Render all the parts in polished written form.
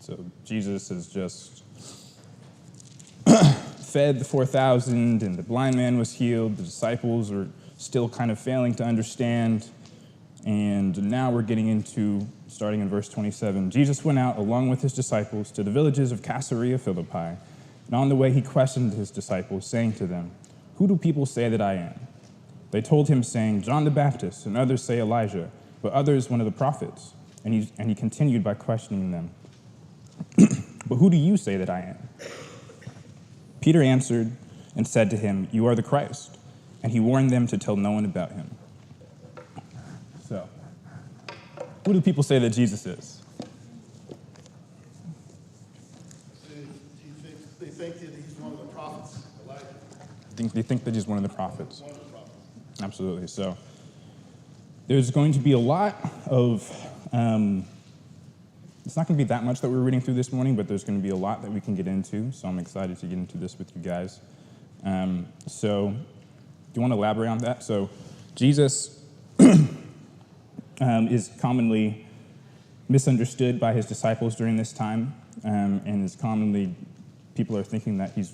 So Jesus has just fed the 4,000, and the blind man was healed. The disciples are still kind of failing to understand. And now we're getting into, starting in verse 27, Jesus went out along with his disciples to the villages of Caesarea Philippi. And on the way he questioned his disciples, saying to them, "Who do people say that I am?" They told him, saying, "John the Baptist, and others say Elijah, but others one of the prophets." And he continued by questioning them, "But who do you say that I am?" Peter answered and said to him, "You are the Christ." And he warned them to tell no one about him. So, who do people say that Jesus is? They think that he's one of the prophets, Elijah. They think that he's one of the prophets. One of the prophets. Absolutely. So, there's going to be a lot of, it's not going to be that much that we're reading through this morning, but there's going to be a lot that we can get into, so I'm excited to get into this with you guys. So, do you want to elaborate on that? So, Jesus is commonly misunderstood by his disciples during this time, and is commonly, people are thinking that he's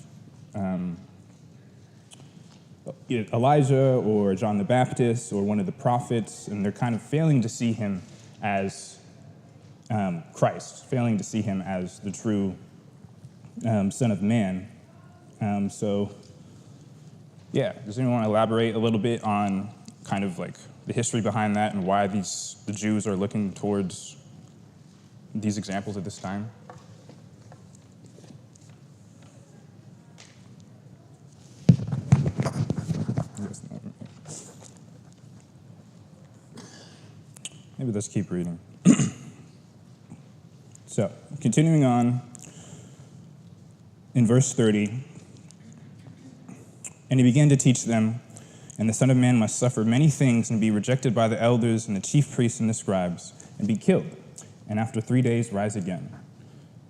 Elijah or John the Baptist or one of the prophets, and they're kind of failing to see him as Christ, failing to see him as the true Son of Man. So, yeah, does anyone want to elaborate a little bit on kind of like the history behind that and why the Jews are looking towards these examples at this time? Maybe let's keep reading. So, continuing on in verse 30, and he began to teach them, "And the Son of Man must suffer many things and be rejected by the elders and the chief priests and the scribes, and be killed, and after 3 days rise again."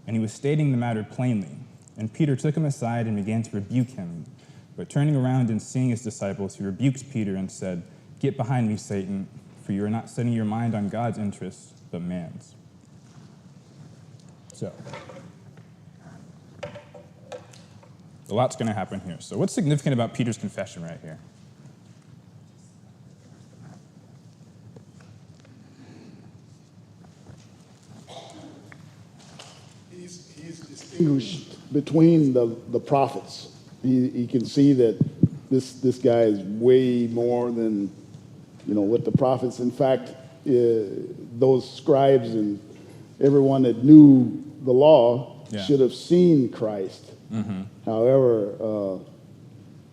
And he was stating the matter plainly. And Peter took him aside and began to rebuke him. But turning around and seeing his disciples, he rebuked Peter and said, "Get behind me, Satan, for you are not setting your mind on God's interests, but man's." So, a lot's going to happen here. So what's significant about Peter's confession right here? He's distinguished between the prophets. He can see that this guy is way more than, what the prophets. In fact, those scribes and everyone that knew the law should have seen Christ. Mm-hmm. However,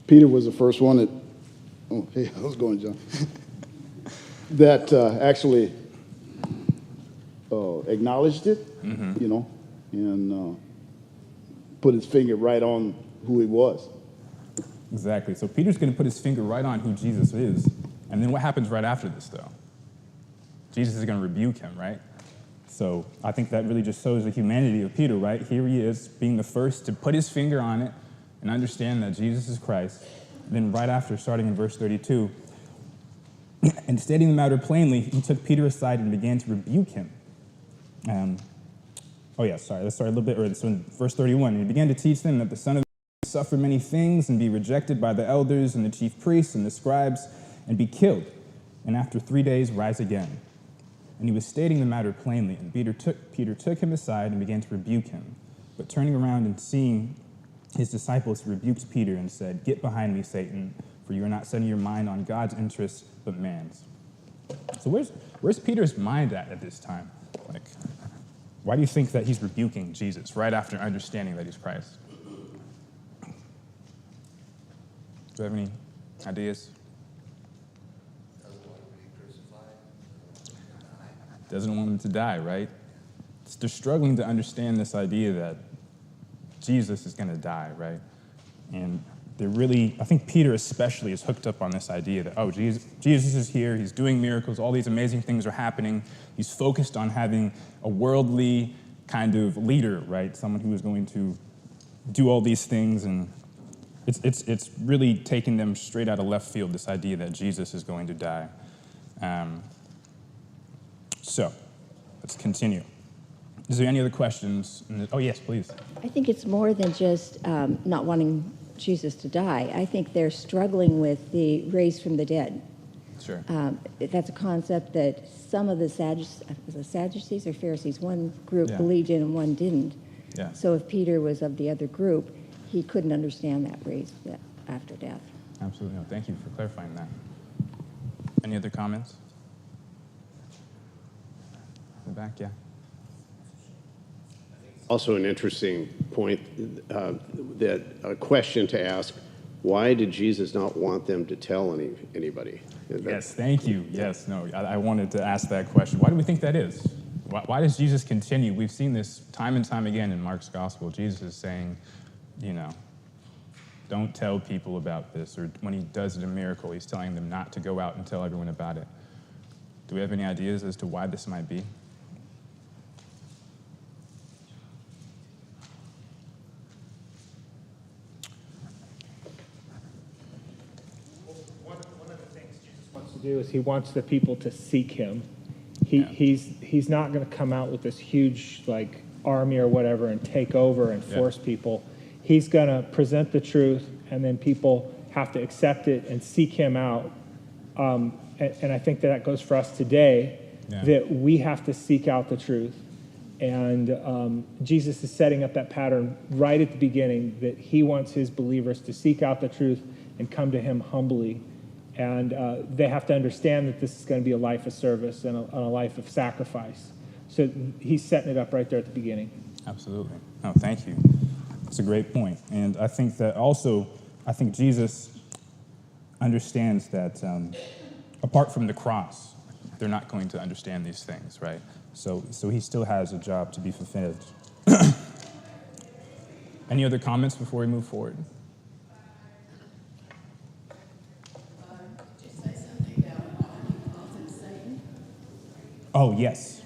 Peter was the first one that, hey, how's it going, John? that actually acknowledged it, mm-hmm. And put his finger right on who he was. Exactly. So Peter's going to put his finger right on who Jesus is. And then what happens right after this, though? Jesus is going to rebuke him, right? So I think that really just shows the humanity of Peter, right? Here he is, being the first to put his finger on it and understand that Jesus is Christ. Then right after, starting in verse 32, and stating the matter plainly, he took Peter aside and began to rebuke him. Let's start a little bit earlier. So in verse 31, and he began to teach them that the Son of Man must suffer many things and be rejected by the elders and the chief priests and the scribes and be killed, and after 3 days rise again. And he was stating the matter plainly, and Peter took him aside and began to rebuke him. But turning around and seeing his disciples, he rebuked Peter and said, "Get behind me, Satan, for you are not setting your mind on God's interests, but man's." So where's Peter's mind at this time? Like, why do you think that he's rebuking Jesus right after understanding that he's Christ? Do you have any ideas? Doesn't want him to die, right? They're struggling to understand this idea that Jesus is going to die, right? And they're really, I think Peter especially is hooked up on this idea that, Jesus is here, he's doing miracles, all these amazing things are happening. He's focused on having a worldly kind of leader, right? Someone who is going to do all these things, and it's really taking them straight out of left field, this idea that Jesus is going to die. So, let's continue. Is there any other questions? Oh, yes, please. I think it's more than just not wanting Jesus to die. I think they're struggling with the raised from the dead. Sure. That's a concept that some of the Sadducees or Pharisees, one group Yeah. believed in and one didn't. Yeah. So if Peter was of the other group, he couldn't understand that raised after death. Absolutely. No, thank you for clarifying that. Any other comments? In the back, yeah. Also an interesting point, that a question to ask, why did Jesus not want them to tell anybody? Yes, thank you. Yes, no, I wanted to ask that question. Why do we think that is? Why does Jesus continue? We've seen this time and time again in Mark's gospel. Jesus is saying, don't tell people about this. Or when he does a miracle, he's telling them not to go out and tell everyone about it. Do we have any ideas as to why this might be? To do is he wants the people to seek him. He's not going to come out with this huge army or whatever and take over and force people. He's going to present the truth, and then people have to accept it and seek him out. And I think that goes for us today, that we have to seek out the truth. And Jesus is setting up that pattern right at the beginning, that he wants his believers to seek out the truth and come to him humbly. And they have to understand that this is going to be a life of service and a life of sacrifice. So he's setting it up right there at the beginning. Absolutely. No, thank you. That's a great point. And I think that also, Jesus understands that apart from the cross, they're not going to understand these things, right? So he still has a job to be fulfilled. Any other comments before we move forward? Oh, yes.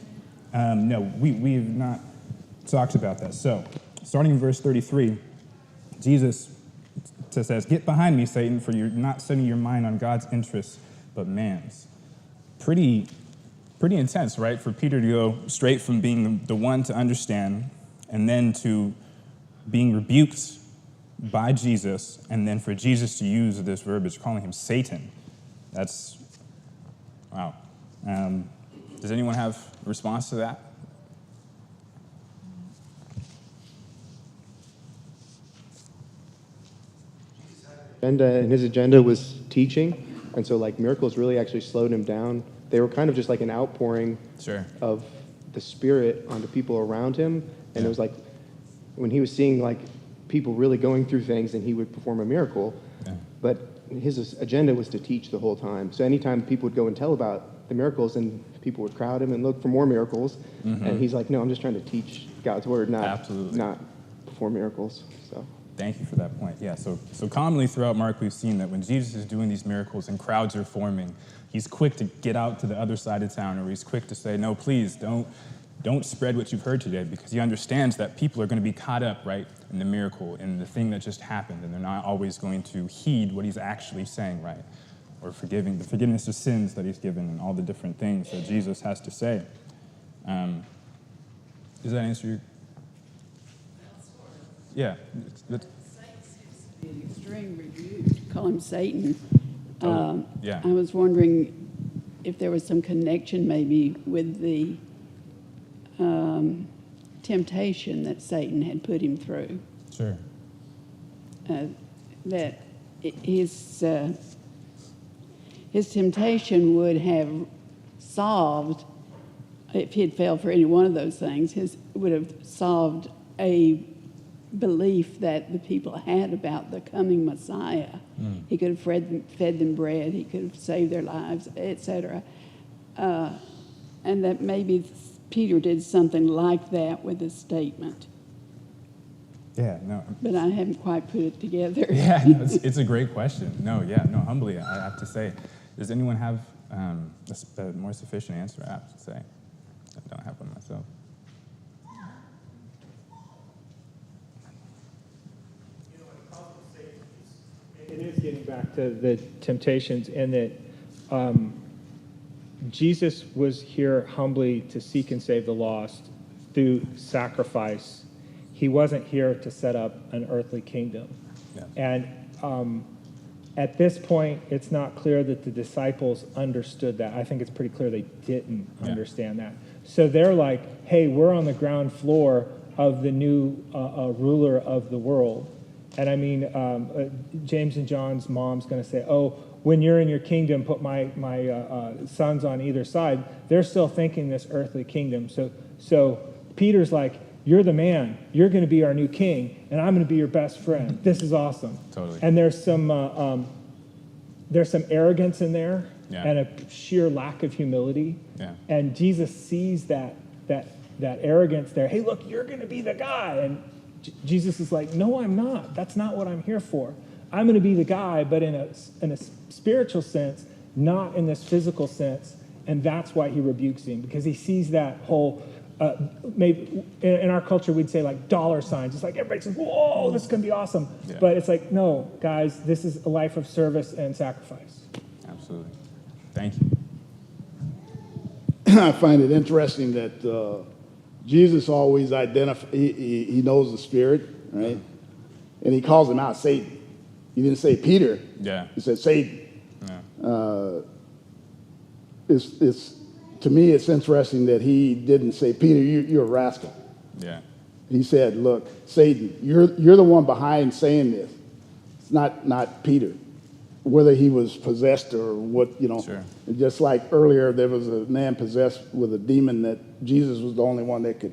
No, we have not talked about that. So, starting in verse 33, Jesus says, "Get behind me, Satan, for you're not setting your mind on God's interests, but man's." Pretty intense, right? For Peter to go straight from being the one to understand, and then to being rebuked by Jesus, and then for Jesus to use this verbiage, calling him Satan. That's, wow. Does anyone have a response to that? And his agenda was teaching, and so miracles really actually slowed him down. They were kind of just like an outpouring of the Spirit onto people around him, and it was like when he was seeing people really going through things, and he would perform a miracle. But his agenda was to teach the whole time. So anytime people would go and tell about the miracles, and people would crowd him and look for more miracles, and he's like, "No, I'm just trying to teach God's word, not perform miracles." So. Thank you for that point. Yeah, so commonly throughout Mark, we've seen that when Jesus is doing these miracles and crowds are forming, he's quick to get out to the other side of town, or he's quick to say, "No, please, don't spread what you've heard today," because he understands that people are going to be caught up, right, in the miracle, in the thing that just happened, and they're not always going to heed what he's actually saying, right, or the forgiveness of sins that he's given, and all the different things that Jesus has to say. Does that answer your... Yeah. Satan seems to be an extreme rebuke. Call him Satan. Yeah. I was wondering if there was some connection maybe with the temptation that Satan had put him through. Sure. That his temptation would have solved, if he had failed for any one of those things, would have solved a belief that the people had about the coming Messiah. He could have fed them bread, he could have saved their lives, etc. And that maybe Peter did something like that with his statement. Yeah, no. But I haven't quite put it together. Yeah, no, it's a great question. Humbly, I have to say. Does anyone have a more sufficient answer, I have to say? I don't have one myself. It is getting back to the temptations, in that Jesus was here humbly to seek and save the lost through sacrifice. He wasn't here to set up an earthly kingdom. Yeah. And at this point, it's not clear that the disciples understood that. I think it's pretty clear they didn't understand that. So they're like, hey, we're on the ground floor of the new ruler of the world. And I mean, James and John's mom's going to say, oh, when you're in your kingdom, put my sons on either side. They're still thinking this earthly kingdom. So Peter's like, you're the man. You're going to be our new king, and I'm going to be your best friend. This is awesome. Totally. And there's some arrogance in there, Yeah. and a sheer lack of humility. Yeah. And Jesus sees that arrogance there. Hey, look, you're going to be the guy. And Jesus is like, no, I'm not. That's not what I'm here for. I'm going to be the guy, but in a spiritual sense, not in this physical sense. And that's why he rebukes him, because he sees that whole, maybe in our culture, we'd say like dollar signs. It's like everybody says, whoa, this is going to be awesome. Yeah. But it's like, no, guys, this is a life of service and sacrifice. Absolutely. Thank you. I find it interesting that Jesus always identifies, he knows the Spirit, right? And he calls him out, Satan. He didn't say Peter. Yeah. He said Satan. Yeah. To me, it's interesting that he didn't say, Peter, you're a rascal. Yeah. He said, look, Satan, you're the one behind saying this. It's not Peter. Whether he was possessed or what, Sure. Just like earlier, there was a man possessed with a demon that Jesus was the only one that could,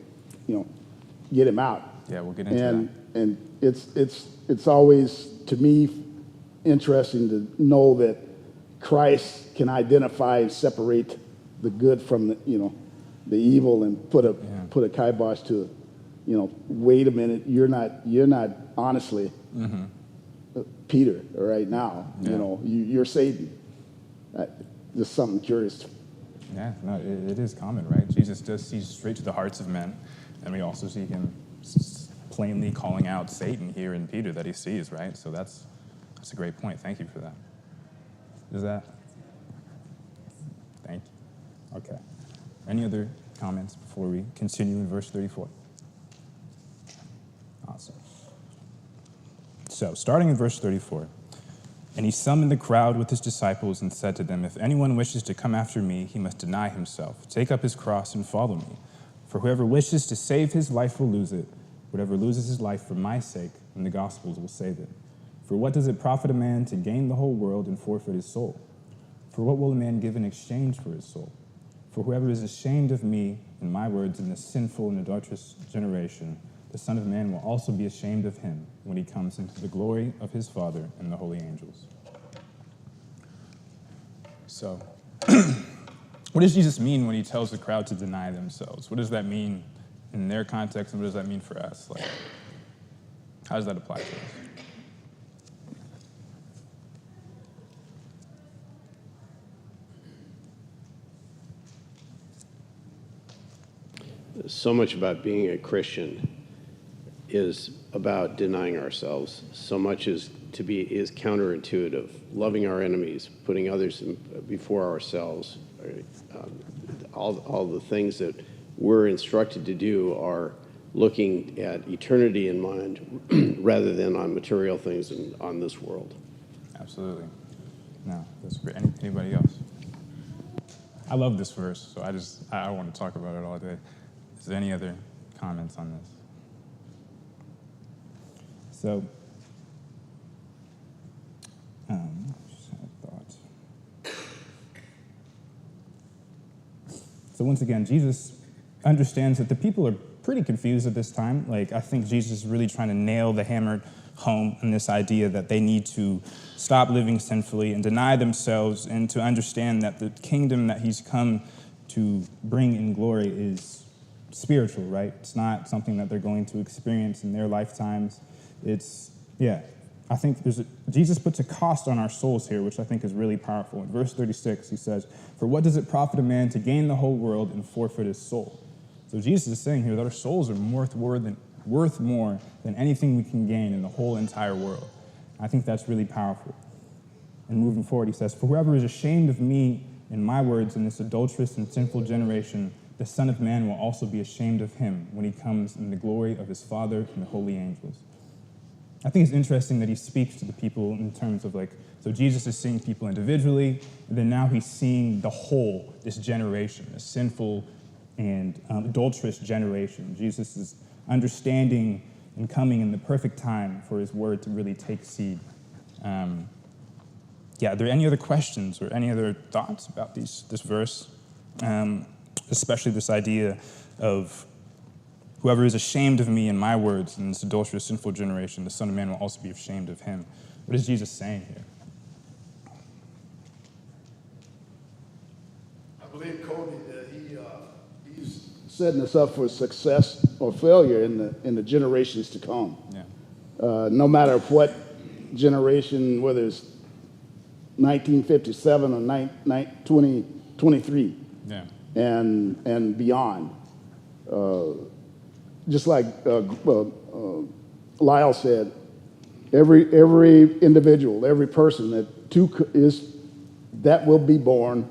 get him out. Yeah, we'll get into that. And it's always, to me, interesting to know that Christ can identify and separate the good from the evil and put a kibosh to it. Wait a minute, you're not honestly Peter right now. Yeah. You're Satan. Just something curious. Yeah, no, it is common, right? Jesus does see straight to the hearts of men, and we also see him plainly calling out Satan here in Peter that he sees, right? So that's a great point. Thank you for that. Is that? Thank you. Okay. Any other comments before we continue in verse 34? Awesome. So, starting in verse 34, and he summoned the crowd with his disciples and said to them, if anyone wishes to come after me, he must deny himself, take up his cross and follow me. For whoever wishes to save his life will lose it. Whatever loses his life for my sake and the gospel's will save it. For what does it profit a man to gain the whole world and forfeit his soul? For what will a man give in exchange for his soul? For whoever is ashamed of me and my words in this sinful and adulterous generation, the Son of Man will also be ashamed of him when he comes into the glory of his Father and the holy angels. So, what does Jesus mean when he tells the crowd to deny themselves? What does that mean in their context, and what does that mean for us? Like, how does that apply to us? So much about being a Christian is about denying ourselves. So much is counterintuitive. Loving our enemies, putting others before ourselves. All the things that we're instructed to do are looking at eternity in mind rather than on material things and on this world. Absolutely. No, that's great. Anybody else? I love this verse, so I want to talk about it all day. Is there any other comments on this? So, just had a thought. So once again, Jesus understands that the people are pretty confused at this time. Like, I think Jesus is really trying to nail the hammer home in this idea that they need to stop living sinfully and deny themselves, and to understand that the kingdom that he's come to bring in glory is spiritual, right? It's not something that they're going to experience in their lifetimes. I think Jesus puts a cost on our souls here, which I think is really powerful. In verse 36, he says, for what does it profit a man to gain the whole world and forfeit his soul? So Jesus is saying here that our souls are worth more than anything we can gain in the whole entire world. I think that's really powerful. And moving forward, he says, for whoever is ashamed of me and my words in this adulterous and sinful generation, the Son of Man will also be ashamed of him when he comes in the glory of his Father and the holy angels. I think it's interesting that he speaks to the people in terms of so Jesus is seeing people individually, and then now he's seeing the whole, this generation, a sinful and adulterous generation. Jesus is understanding and coming in the perfect time for his word to really take seed. Are there any other questions or any other thoughts about this verse? Especially this idea of whoever is ashamed of me and my words in this adulterous, sinful generation, the Son of Man will also be ashamed of him. What is Jesus saying here? I believe, Cody, that he's setting us up for success or failure in the generations to come. Yeah. No matter what generation, whether it's 1957 or 2023, Yeah. and beyond. Just like Lyle said, every individual, every person that will be born,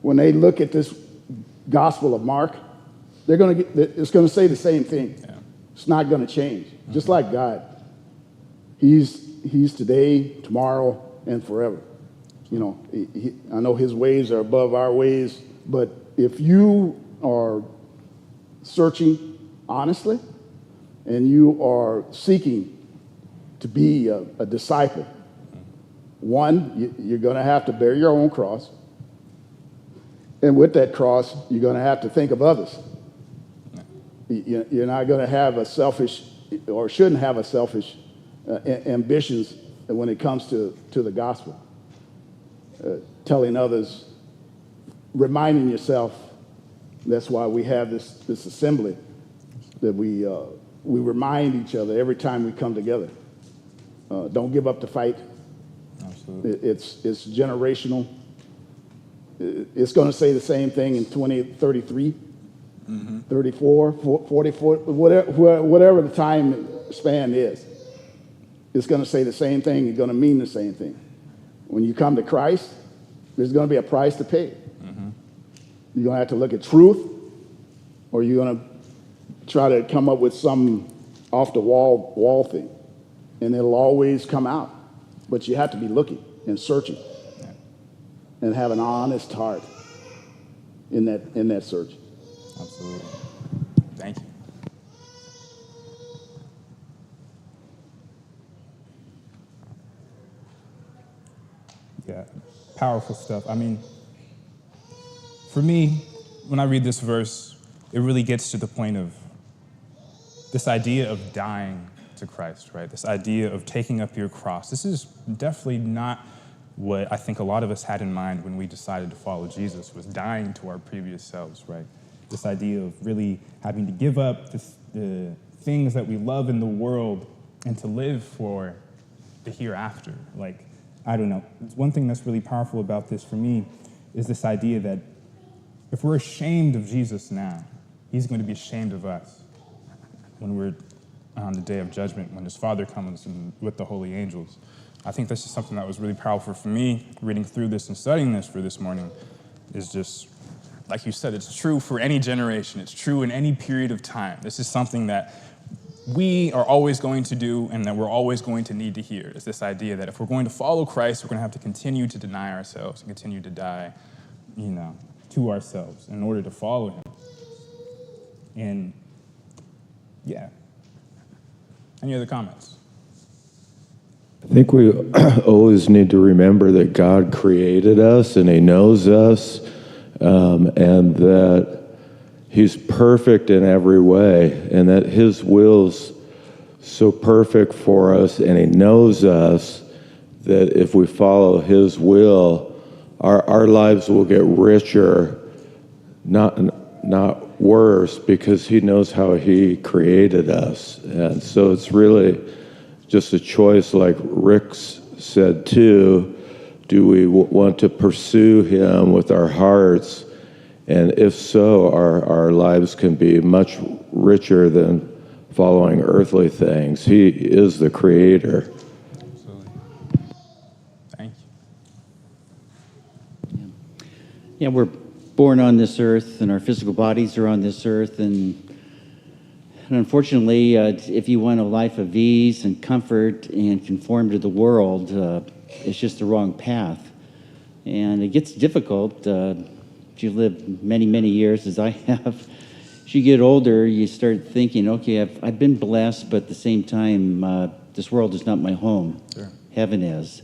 when they look at this Gospel of Mark, it's going to say the same thing. Yeah. It's not going to change. Just like God, He's today, tomorrow, and forever. I know His ways are above our ways, but if you are searching honestly and you are seeking to be a disciple, one, you're going to have to bear your own cross. And with that cross, you're going to have to think of others. You're not going to have a selfish, or shouldn't have a selfish ambitions when it comes to the gospel. Telling others, reminding yourself. That's why we have this assembly, that we remind each other every time we come together. Don't give up the fight. Absolutely. It's generational. It's going to say the same thing in 2033, 34, 44, whatever the time span is. It's going to say the same thing. It's going to mean the same thing. When you come to Christ, there's going to be a price to pay. You're going to have to look at truth, or you're going to try to come up with some off-the-wall thing. And it'll always come out. But you have to be looking and searching and have an honest heart in that search. Absolutely. Thank you. Yeah, powerful stuff. I mean, for me, when I read this verse, it really gets to the point of this idea of dying to Christ, right? This idea of taking up your cross. This is definitely not what I think a lot of us had in mind when we decided to follow Jesus, was dying to our previous selves, right? This idea of really having to give up the things that we love in the world and to live for the hereafter. I don't know. One thing that's really powerful about this for me is this idea that if we're ashamed of Jesus now, he's going to be ashamed of us when we're on the day of judgment, when his Father comes with the holy angels. I think this is something that was really powerful for me, reading through this and studying this for this morning, is just, like you said, it's true for any generation. It's true in any period of time. This is something that we are always going to do and that we're always going to need to hear. It's this idea that if we're going to follow Christ, we're going to have to continue to deny ourselves and continue to die, to ourselves in order to follow him. And, yeah. Any other comments? I think we always need to remember that God created us and he knows us, and that he's perfect in every way, and that his will's so perfect for us, and he knows us, that if we follow his will, our lives will get richer, not worse, because he knows how he created us. And so it's really just a choice, like Rick's said too. Do we want to pursue him with our hearts? And if so, our lives can be much richer than following earthly things. He is the creator. Absolutely. Thank you. Yeah, we're born on this earth, and our physical bodies are on this earth, and unfortunately, if you want a life of ease and comfort and conform to the world, it's just the wrong path. And it gets difficult. If you live many, many years, as I have, as you get older, you start thinking, okay, I've been blessed, but at the same time, this world is not my home. Sure. Heaven is.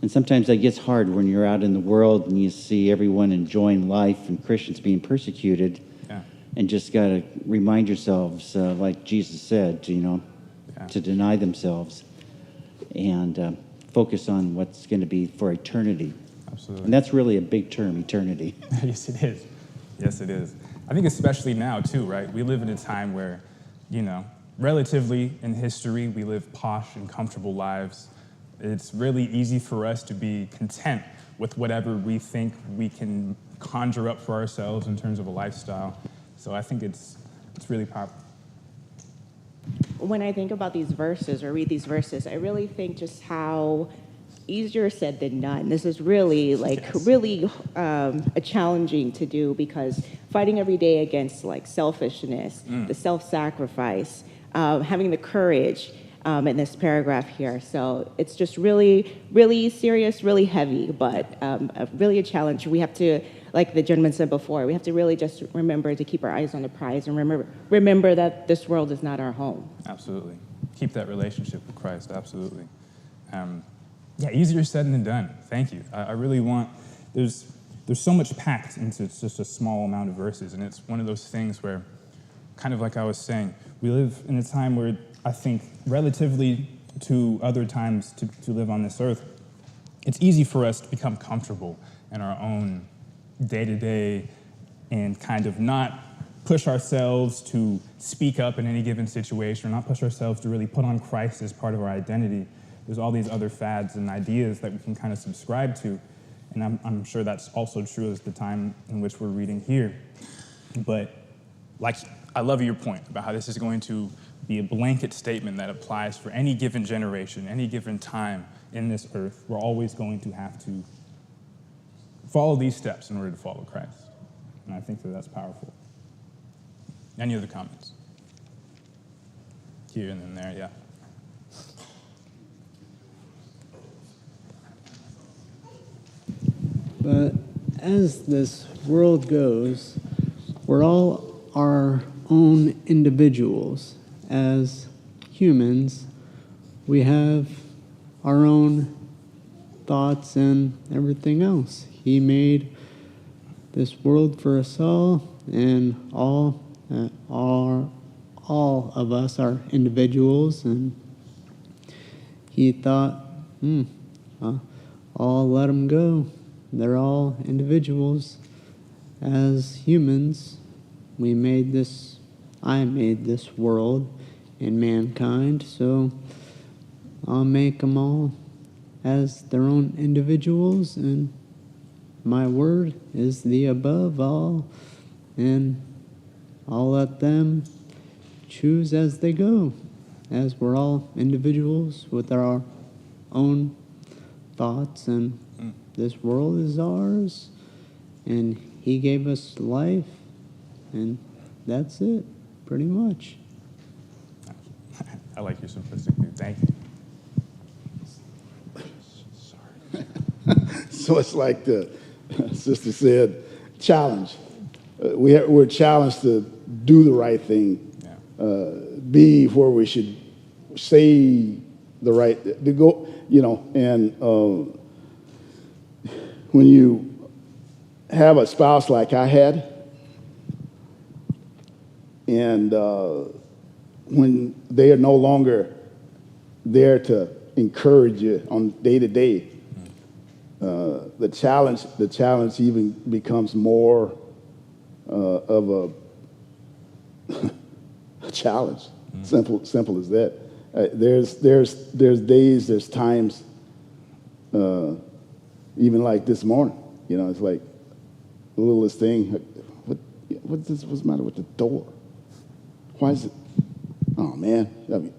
And sometimes that gets hard when you're out in the world and you see everyone enjoying life and Christians being persecuted. Yeah. And just got to remind yourselves, like Jesus said, to deny themselves and focus on what's going to be for eternity. Absolutely. And that's really a big term, eternity. Yes, it is. Yes, it is. I think especially now, too, right? We live in a time where, relatively in history, we live posh and comfortable lives. It's really easy for us to be content with whatever we think we can conjure up for ourselves in terms of a lifestyle. So I think it's really powerful. When I think about these verses or read these verses, I really think just how easier said than done. This is really a challenging to do, because fighting every day against selfishness, the self-sacrifice, having the courage in this paragraph here. So it's just really, really serious, really heavy, but really a challenge. We have to, like the gentleman said before, we have to really just remember to keep our eyes on the prize and remember that this world is not our home. Absolutely. Keep that relationship with Christ, absolutely. Easier said than done. Thank you. I really want, there's so much packed into just a small amount of verses, and it's one of those things where, kind of like I was saying, we live in a time where I think relatively to other times to live on this earth, it's easy for us to become comfortable in our own day-to-day and kind of not push ourselves to speak up in any given situation, or not push ourselves to really put on Christ as part of our identity. There's all these other fads and ideas that we can kind of subscribe to, and I'm sure that's also true as the time in which we're reading here. But I love your point about how this is going to be a blanket statement that applies for any given generation, any given time in this earth. We're always going to have to follow these steps in order to follow Christ. And I think that that's powerful. Any other comments? Here and then there, yeah. But as this world goes, we're all our own individuals. As humans, we have our own thoughts and everything else. He made this world for us all, and all of us are individuals, and he thought, I'll let them go. They're all individuals. As humans, I made this world and mankind, so I'll make them all as their own individuals, and my word is the above all, and I'll let them choose as they go, as we're all individuals with our own thoughts, and this world is ours, and he gave us life, and that's it, pretty much. I like your simplicity. Thank you. Sorry. So it's like the sister said, challenge. We're challenged to do the right thing, be where we should say the right, to go, and when you have a spouse like I had, and when they are no longer there to encourage you on day to day, the challenge even becomes more of a challenge. Simple as that. There's days, there's times, even like this morning, it's like the littlest thing. What's the matter with the door? Why is it? Oh man! No.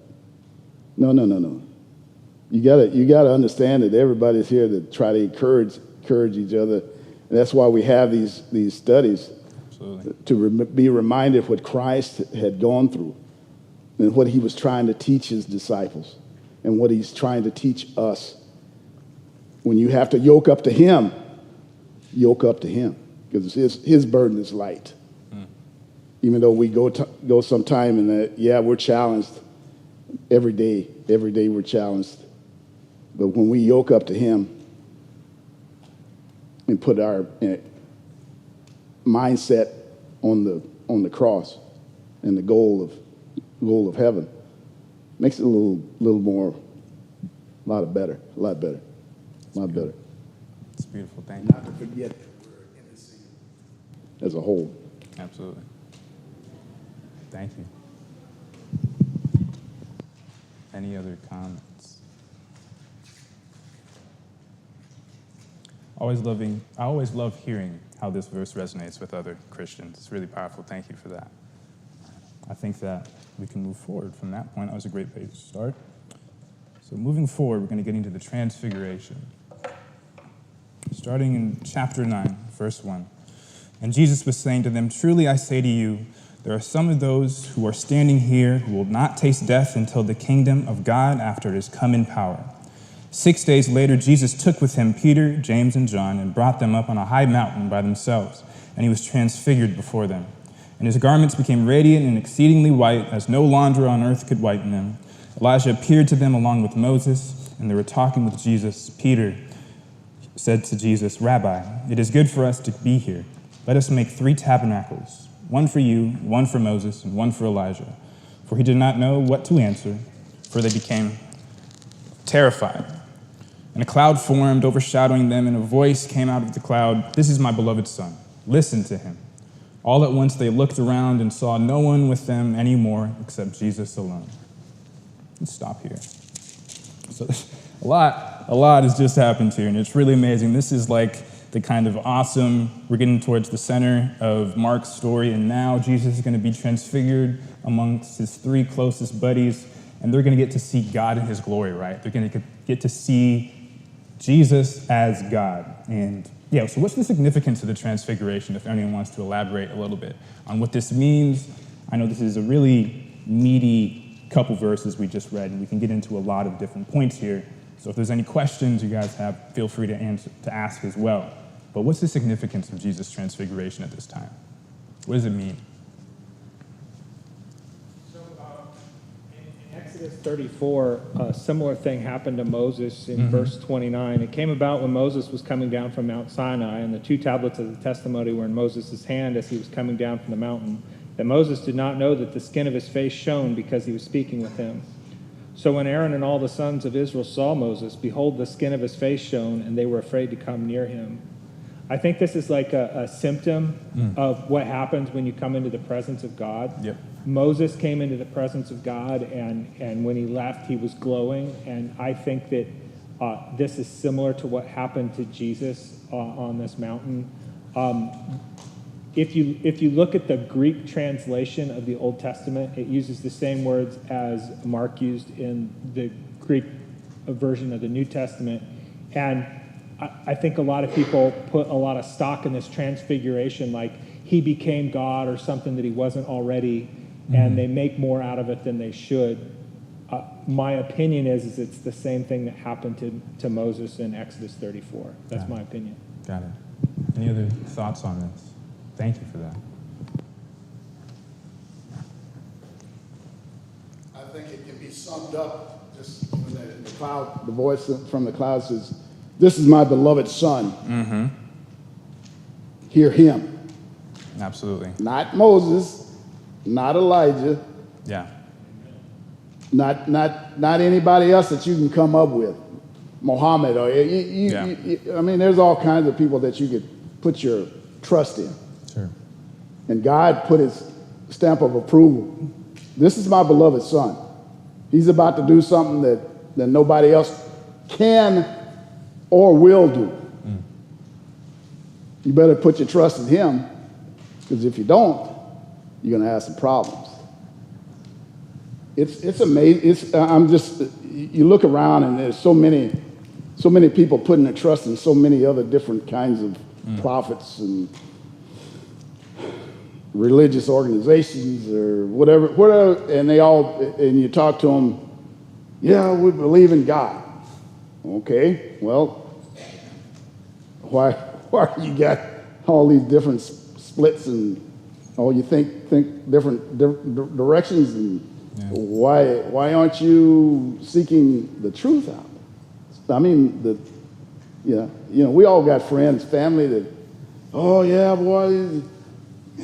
You gotta understand that everybody's here to try to encourage each other, And that's why we have these studies, Absolutely. to be reminded of what Christ had gone through and what he was trying to teach his disciples and what he's trying to teach us. When you have to yoke up to him, yoke up to him, because his burden is light. Even though we go sometime and we're challenged every day. Every day we're challenged. But when we yoke up to him and put our mindset on the cross and the goal of heaven, makes it a lot better. It's beautiful. Thank you. Not to forget that we're innocent as a whole. Absolutely. Thank you. Any other comments? I always love hearing how this verse resonates with other Christians. It's really powerful. Thank you for that. I think that we can move forward from that point. That was a great place to start. So moving forward, we're going to get into the transfiguration. Starting in chapter 9, verse 1. And Jesus was saying to them, "Truly I say to you, there are some of those who are standing here who will not taste death until the kingdom of God after it has come in power." 6 days later, Jesus took with him Peter, James, and John and brought them up on a high mountain by themselves, and he was transfigured before them. And his garments became radiant and exceedingly white, as no launderer on earth could whiten them. Elijah appeared to them along with Moses, and they were talking with Jesus. Peter said to Jesus, "Rabbi, it is good for us to be here. Let us make 3 tabernacles, one for you, one for Moses, and one for Elijah." For he did not know what to answer, for they became terrified. And a cloud formed, overshadowing them, and a voice came out of the cloud, "This is my beloved Son. Listen to him." All at once they looked around and saw no one with them anymore except Jesus alone. Let's stop here. So a lot has just happened here, and it's really amazing. This is like the kind of awesome, we're getting towards the center of Mark's story, and now Jesus is going to be transfigured amongst his 3 closest buddies, and they're going to get to see God in his glory, right? They're going to get to see Jesus as God. And so what's the significance of the transfiguration, if anyone wants to elaborate a little bit on what this means? I know this is a really meaty couple verses we just read, and we can get into a lot of different points here. So if there's any questions you guys have, feel free to ask as well. But what's the significance of Jesus' transfiguration at this time? What does it mean? So in Exodus 34, a similar thing happened to Moses in verse 29. It came about when Moses was coming down from Mount Sinai, and the 2 tablets of the testimony were in Moses' hand as he was coming down from the mountain, that Moses did not know that the skin of his face shone because he was speaking with him. So when Aaron and all the sons of Israel saw Moses, behold, the skin of his face shone, and they were afraid to come near him. I think this is like a symptom of what happens when you come into the presence of God. Yep. Moses came into the presence of God, and when he left, he was glowing. And I think that this is similar to what happened to Jesus on this mountain. If you look at the Greek translation of the Old Testament, it uses the same words as Mark used in the Greek version of the New Testament. And I think a lot of people put a lot of stock in this transfiguration, like he became God or something that he wasn't already, and they make more out of it than they should. My opinion is it's the same thing that happened to Moses in Exodus 34. That's my opinion. Got it. Any other thoughts on this? Thank you for that. I think it can be summed up just when the cloud, the voice from the cloud says, "This is my beloved Son. Hear him." Absolutely. Not Moses, not Elijah, Yeah. not anybody else that you can come up with, Muhammad, or I mean, there's all kinds of people that you could put your trust in. Sure. And God put his stamp of approval. This is my beloved Son. He's about to do something that nobody else can or will do. You better put your trust in him, because if you don't, you're going to have some problems. It's amazing. You look around and there's so many people putting their trust in so many other different kinds of prophets and religious organizations or whatever, and and you talk to them, yeah, we believe in God. Okay, well, why you got all these different splits and you think different directions, and why aren't you seeking the truth out? I mean, we all got friends, family that, oh yeah, boy,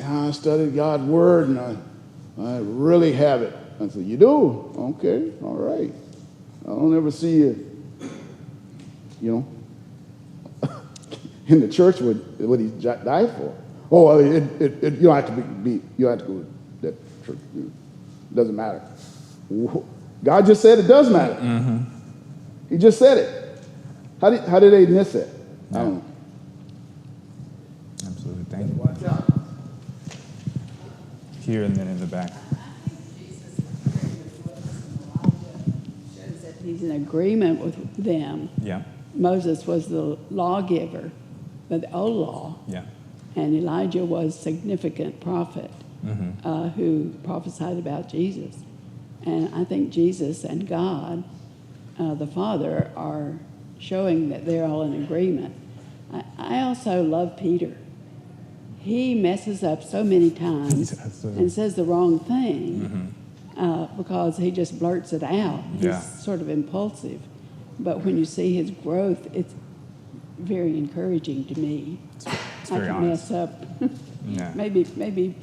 I studied God's word and I really have it. I said, you do? Okay, all right. I don't ever see you, in the church what he died for. Oh, you don't have to you don't have to go to that church. It doesn't matter. God just said it does matter. Mm-hmm. He just said it. How did they miss it? I don't know. Absolutely. Thank you. Watch out. Here and then in the back. Shows that he's in agreement with them. Yeah. Moses was the lawgiver of the old law. Yeah. And Elijah was a significant prophet who prophesied about Jesus. And I think Jesus and God, the Father, are showing that they're all in agreement. I also love Peter. He messes up so many times and says the wrong thing because he just blurts it out. He's sort of impulsive. But when you see his growth, it's very encouraging to me. It's I very can honest. mess up. Yeah. Maybe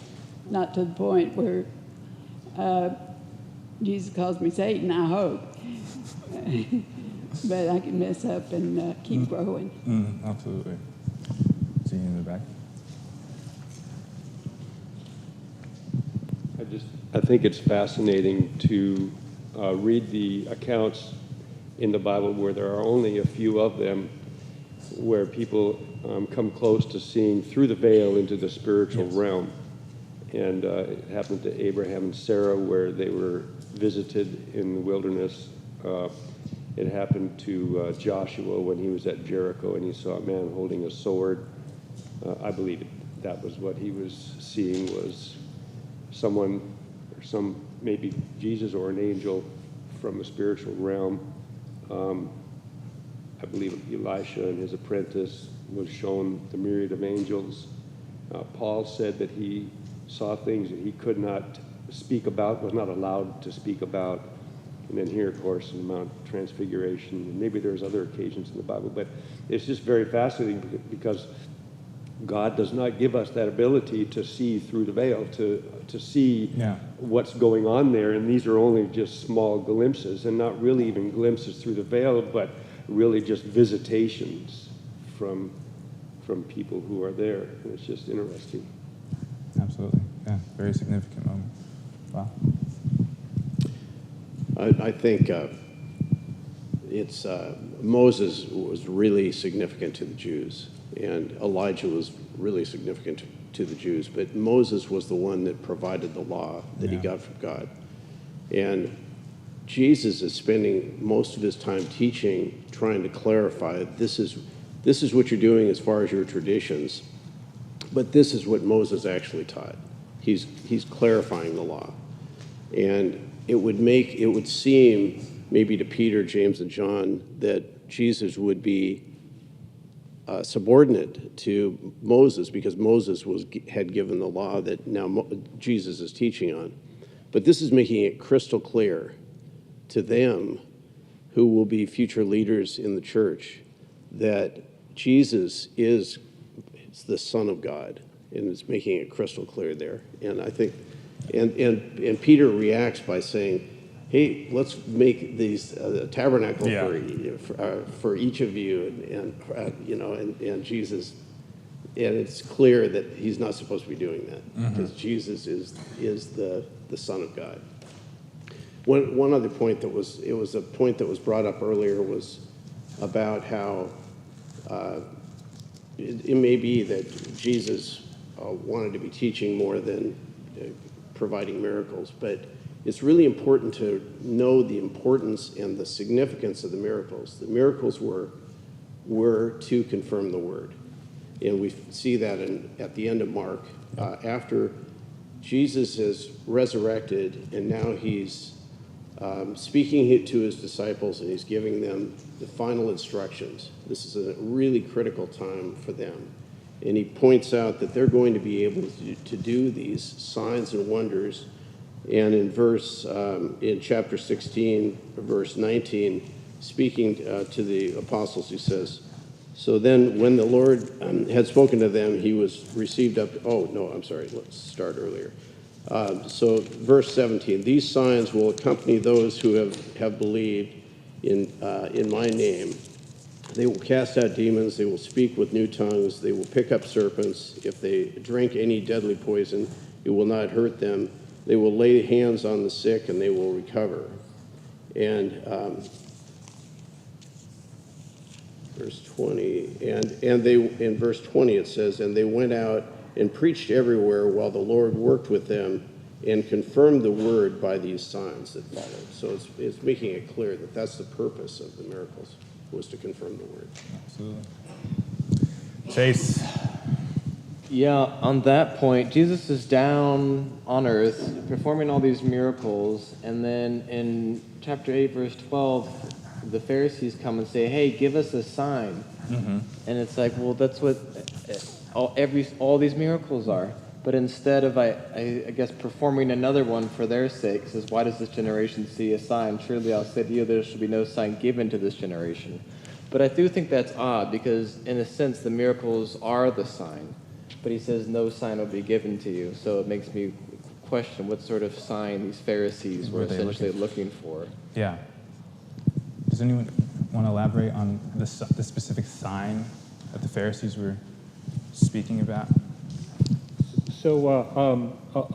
not to the point where Jesus calls me Satan, I hope. But I can mess up and keep growing. Absolutely. See you in the back. I think it's fascinating to read the accounts in the Bible where there are only a few of them where people come close to seeing through the veil into the spiritual realm. And it happened to Abraham and Sarah where they were visited in the wilderness. It happened to Joshua when he was at Jericho and he saw a man holding a sword. I believe that was what he was seeing, was someone, or maybe Jesus or an angel from the spiritual realm. I believe Elisha and his apprentice was shown the myriad of angels. Paul said that he saw things that he could not speak about, was not allowed to speak about. And then here, of course, in Mount Transfiguration, and maybe there's other occasions in the Bible, but it's just very fascinating because God does not give us that ability to see through the veil, to see what's going on there. And these are only just small glimpses, and not really even glimpses through the veil, but really just visitations from people who are there. And it's just interesting. Absolutely. Yeah, very significant moment. Wow. I think it's Moses was really significant to the Jews, and Elijah was really significant to the Jews, but Moses was the one that provided the law that he got from God. And Jesus is spending most of his time teaching, trying to clarify, this is what you're doing as far as your traditions, but this is what Moses actually taught. He's clarifying the law. And it would seem maybe to Peter, James, and John that Jesus would be subordinate to Moses because Moses had given the law that now Jesus is teaching on. But this is making it crystal clear to them, who will be future leaders in the church, that Jesus is the Son of God, and it's making it crystal clear there. And I think, and Peter reacts by saying, "Hey, let's make these tabernacle for each of you," and Jesus, and it's clear that he's not supposed to be doing that because Jesus is the Son of God. One other point that was a point that was brought up earlier was about how it may be that Jesus wanted to be teaching more than providing miracles, but it's really important to know the importance and the significance of the miracles. The miracles were to confirm the word. And we see that at the end of Mark. After Jesus is resurrected, and now he's speaking to his disciples, and he's giving them the final instructions. This is a really critical time for them. And he points out that they're going to be able to do these signs and wonders. And in chapter 16, verse 19, speaking to the apostles, he says, so then when the Lord had spoken to them, he was received up. Oh, no, I'm sorry. Let's start earlier. So verse 17, these signs will accompany those who have believed in my name. They will cast out demons. They will speak with new tongues. They will pick up serpents. If they drink any deadly poison, it will not hurt them. They will lay hands on the sick and they will recover. And verse 20, and they, in verse 20 it says, and they went out and preached everywhere while the Lord worked with them and confirmed the word by these signs that followed. So it's making it clear that that's the purpose of the miracles, was to confirm the word. Absolutely. Chase. Yeah, on that point, Jesus is down on earth performing all these miracles, and then in chapter 8, verse 12, the Pharisees come and say, hey, give us a sign. Mm-hmm. And it's like, well, that's what all these miracles are. But instead of, I guess, performing another one for their sake, says, why does this generation see a sign? Surely I'll say to you, there shall be no sign given to this generation. But I do think that's odd, because in a sense, the miracles are the sign. But he says, no sign will be given to you. So it makes me question what sort of sign these Pharisees were essentially looking for. Yeah. Does anyone want to elaborate on the specific sign that the Pharisees were speaking about? So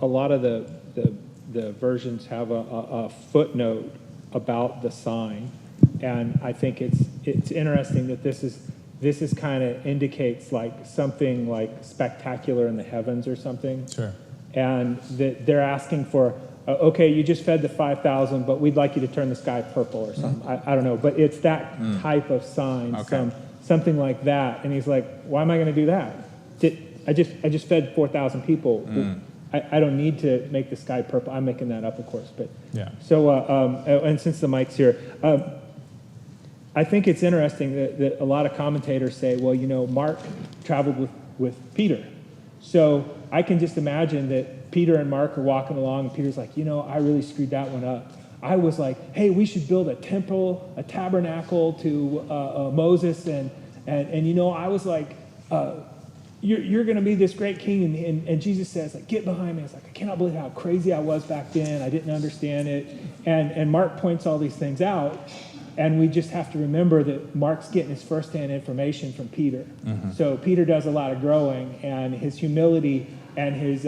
a lot of the versions have a footnote about the sign, and I think it's interesting that this is kind of indicates like something like spectacular in the heavens or something. Sure. And that they're asking for, okay, you just fed the 5,000, but we'd like you to turn the sky purple or something. I don't know, but it's that type of sign, okay. something like that. And he's like, why am I going to do that? I just fed 4,000 people. I don't need to make the sky purple. I'm making that up, of course. But yeah. So and since the mic's here, I think it's interesting that a lot of commentators say, well, Mark traveled with Peter, so I can just imagine that Peter and Mark are walking along, and Peter's like, I really screwed that one up. I was like, hey, we should build a temple, a tabernacle to Moses, and I was like, you're going to be this great king, and Jesus says, like, get behind me. It's like, I cannot believe how crazy I was back then. I didn't understand it, and Mark points all these things out, and we just have to remember that Mark's getting his firsthand information from Peter. Mm-hmm. So Peter does a lot of growing, and his humility and his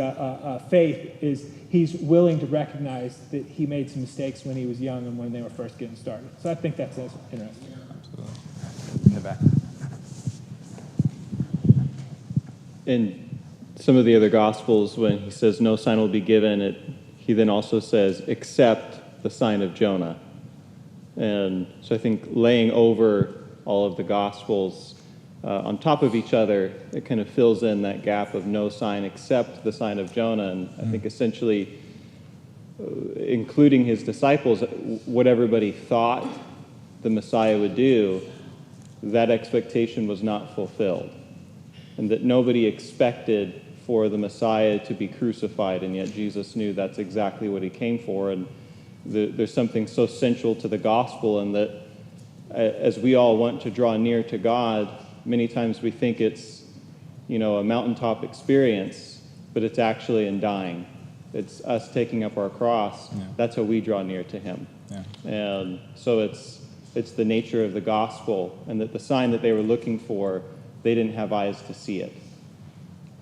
faith is he's willing to recognize that he made some mistakes when he was young and when they were first getting started. So I think that's interesting. Absolutely. In the back. In some of the other Gospels, when he says no sign will be given, he then also says, except the sign of Jonah. And so I think laying over all of the Gospels on top of each other, it kind of fills in that gap of no sign except the sign of Jonah. And I think essentially, including his disciples, what everybody thought the Messiah would do, that expectation was not fulfilled. And that nobody expected for the Messiah to be crucified, and yet Jesus knew that's exactly what he came for. And there's something so central to the gospel, and that as we all want to draw near to God, many times we think it's, a mountaintop experience, but it's actually in dying. It's us taking up our cross. Yeah. That's how we draw near to him. Yeah. And so it's the nature of the gospel, and that the sign that they were looking for, they didn't have eyes to see it.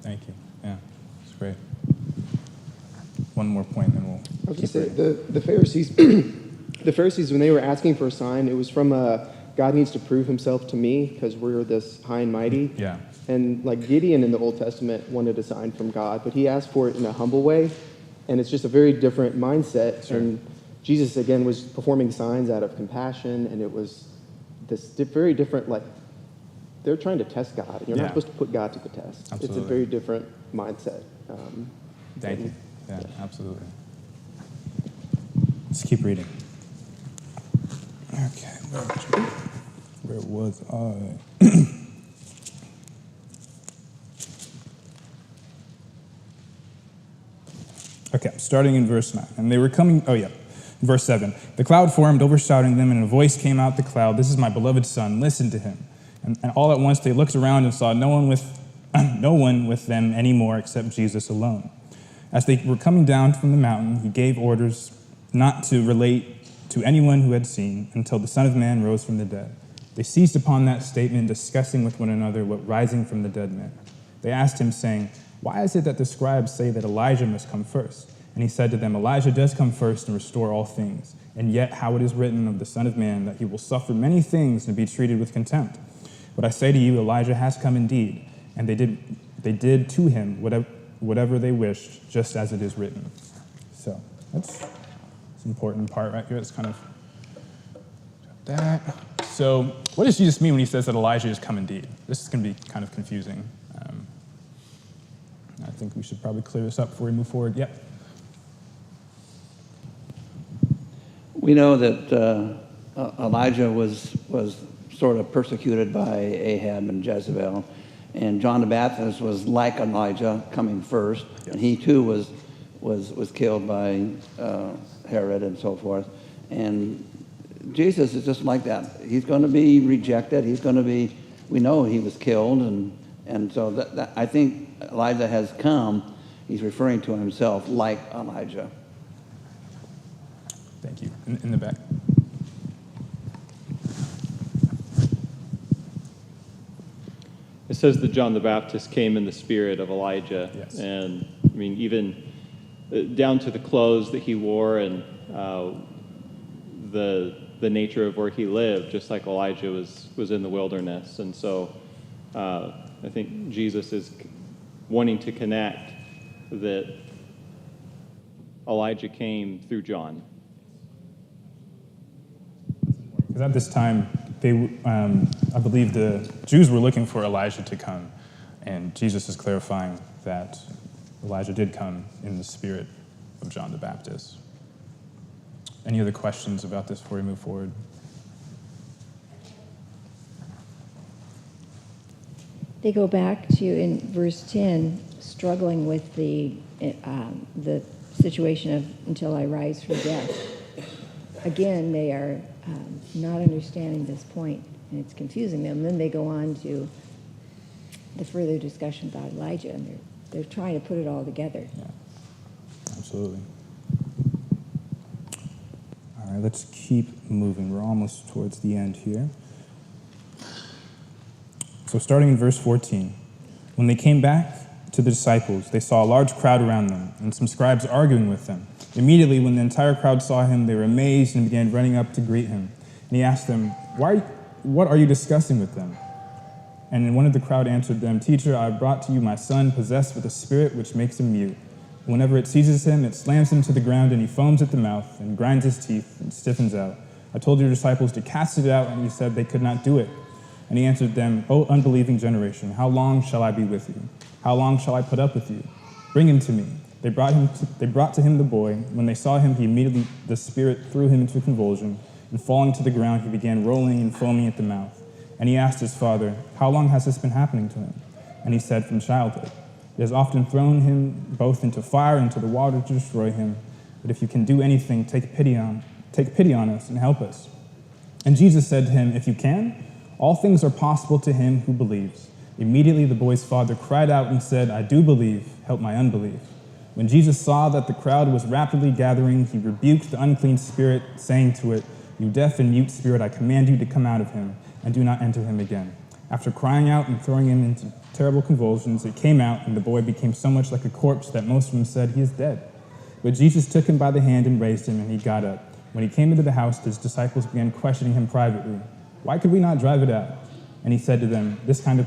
Thank you. Yeah, it's great. One more point, then we'll. I was going to say the Pharisees, the Pharisees, when they were asking for a sign, it was from God needs to prove Himself to me because we're this high and mighty. Yeah. And like Gideon in the Old Testament wanted a sign from God, but he asked for it in a humble way, and it's just a very different mindset. Sure. And Jesus again was performing signs out of compassion, and it was this very different they're trying to test God. You're not supposed to put God to the test. Absolutely. It's a very different mindset. Thank you. Yeah, absolutely. Let's keep reading. Okay, where was I? Okay, starting in verse 9. And they were coming, verse 7. The cloud formed, overshadowing them, and a voice came out the cloud, "This is my beloved son, listen to him." And all at once they looked around and saw no one with them anymore except Jesus alone. As they were coming down from the mountain, he gave orders not to relate to anyone who had seen until the Son of Man rose from the dead. They seized upon that statement, discussing with one another what rising from the dead meant. They asked him, saying, "Why is it that the scribes say that Elijah must come first?" And he said to them, "Elijah does come first and restore all things. And yet how it is written of the Son of Man that he will suffer many things and be treated with contempt. But I say to you, Elijah has come indeed, and they did to him whatever they wished, just as it is written." So that's an important part right here. It's kind of that. So what does Jesus mean when he says that Elijah has come indeed? This is going to be kind of confusing. I think we should probably clear this up before we move forward. Yep. We know that Elijah was sort of persecuted by Ahab and Jezebel, and John the Baptist was like Elijah, coming first, and he too was killed by Herod and so forth. And Jesus is just like that. He's going to be rejected. He's going to be. We know he was killed, and so that I think Elijah has come. He's referring to himself like Elijah. Thank you. In the back. It says that John the Baptist came in the spirit of Elijah. Yes. And, I mean, even down to the clothes that he wore and the nature of where he lived, just like Elijah was in the wilderness. And so I think Jesus is wanting to connect that Elijah came through John. Because at this time, I believe the Jews were looking for Elijah to come, and Jesus is clarifying that Elijah did come in the spirit of John the Baptist. Any other questions about this before we move forward? They go back to, in verse 10, struggling with the situation of until I rise from death. Again, they are not understanding this point, and it's confusing them. Then they go on to the further discussion about Elijah, and they're trying to put it all together. Yeah, absolutely. All right, let's keep moving. We're almost towards the end here. So starting in verse 14, when they came back to the disciples, they saw a large crowd around them and some scribes arguing with them. Immediately, when the entire crowd saw him, they were amazed and began running up to greet him. And he asked them, "What are you discussing with them?" And one of the crowd answered them, "Teacher, I have brought to you my son, possessed with a spirit which makes him mute. Whenever it seizes him, it slams him to the ground, and he foams at the mouth and grinds his teeth and stiffens out. I told your disciples to cast it out, and you said they could not do it." And he answered them, "O unbelieving generation, how long shall I be with you? How long shall I put up with you? Bring him to me." They brought to him the boy. When they saw him, the spirit threw him into a convulsion, and falling to the ground, he began rolling and foaming at the mouth. And he asked his father, "How long has this been happening to him?" And he said, "From childhood. It has often thrown him both into fire and into the water to destroy him. But if you can do anything, take pity on us and help us." And Jesus said to him, "If you can, all things are possible to him who believes." Immediately the boy's father cried out and said, "I do believe, help my unbelief." When Jesus saw that the crowd was rapidly gathering, he rebuked the unclean spirit, saying to it, "You deaf and mute spirit, I command you to come out of him, and do not enter him again." After crying out and throwing him into terrible convulsions, it came out, and the boy became so much like a corpse that most of them said, "He is dead." But Jesus took him by the hand and raised him, and he got up. When he came into the house, his disciples began questioning him privately, "Why could we not drive it out?" And he said to them, this kind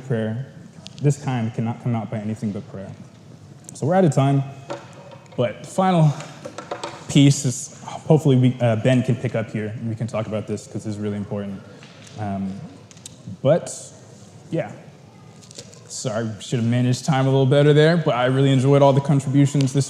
cannot come out by anything but prayer." So we're out of time, but the final piece is hopefully Ben can pick up here, and we can talk about this because this is really important. But Yeah. Sorry, should have managed time a little better there, but I really enjoyed all the contributions this